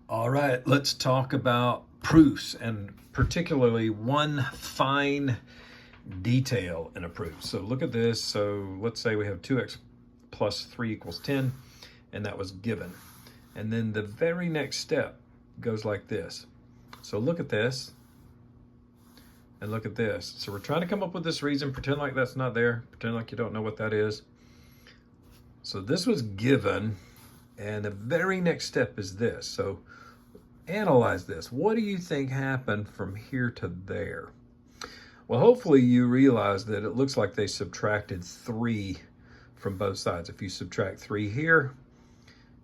All right, let's talk about proofs, and particularly one fine detail in a proof. So look at this. So let's say we have 2x plus 3 equals 10, and that was given. And then the very next step goes like this. So look at this, and look at this. So we're trying to come up with this reason, pretend like that's not there, pretend like you don't know what that is. So this was given, and the very next step is this. So analyze this. What do you think happened from here to there? Well, hopefully you realize that it looks like they subtracted 3 from both sides. If you subtract 3 here,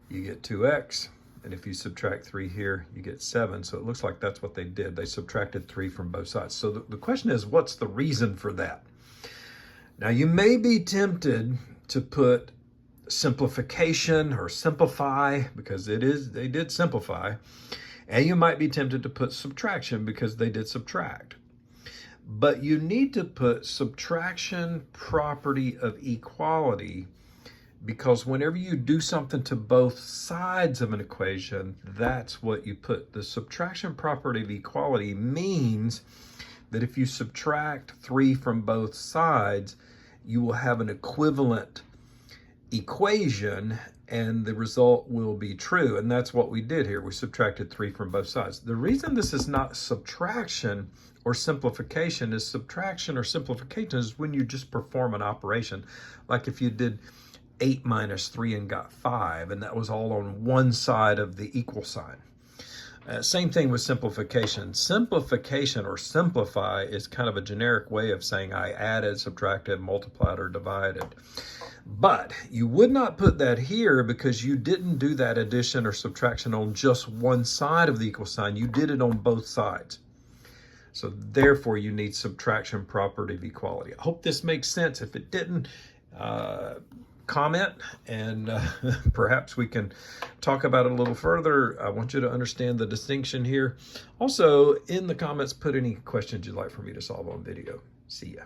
you get 2x. And if you subtract 3 here, you get 7. So it looks like that's what they did. They subtracted 3 from both sides. So the question is, what's the reason for that? Now, you may be tempted to put simplification or simplify, because they did simplify. And you might be tempted to put subtraction because they did subtract. But you need to put subtraction property of equality, because whenever you do something to both sides of an equation, that's what you put. The subtraction property of equality means that if you subtract 3 from both sides, you will have an equivalent equation and the result will be true. And that's what we did here. We subtracted 3 from both sides. The reason this is not subtraction or simplification is subtraction or simplification is when you just perform an operation. Like if you did 8 minus 3 and got 5, and that was all on one side of the equal sign. Same thing with simplification. Simplification or simplify is kind of a generic way of saying I added, subtracted, multiplied, or divided. But you would not put that here because you didn't do that addition or subtraction on just one side of the equal sign. You did it on both sides. So therefore you need subtraction property of equality. I hope this makes sense. If it didn't, comment and perhaps we can talk about it a little further. I want you to understand the distinction here. Also, in the comments, put any questions you'd like for me to solve on video. See ya.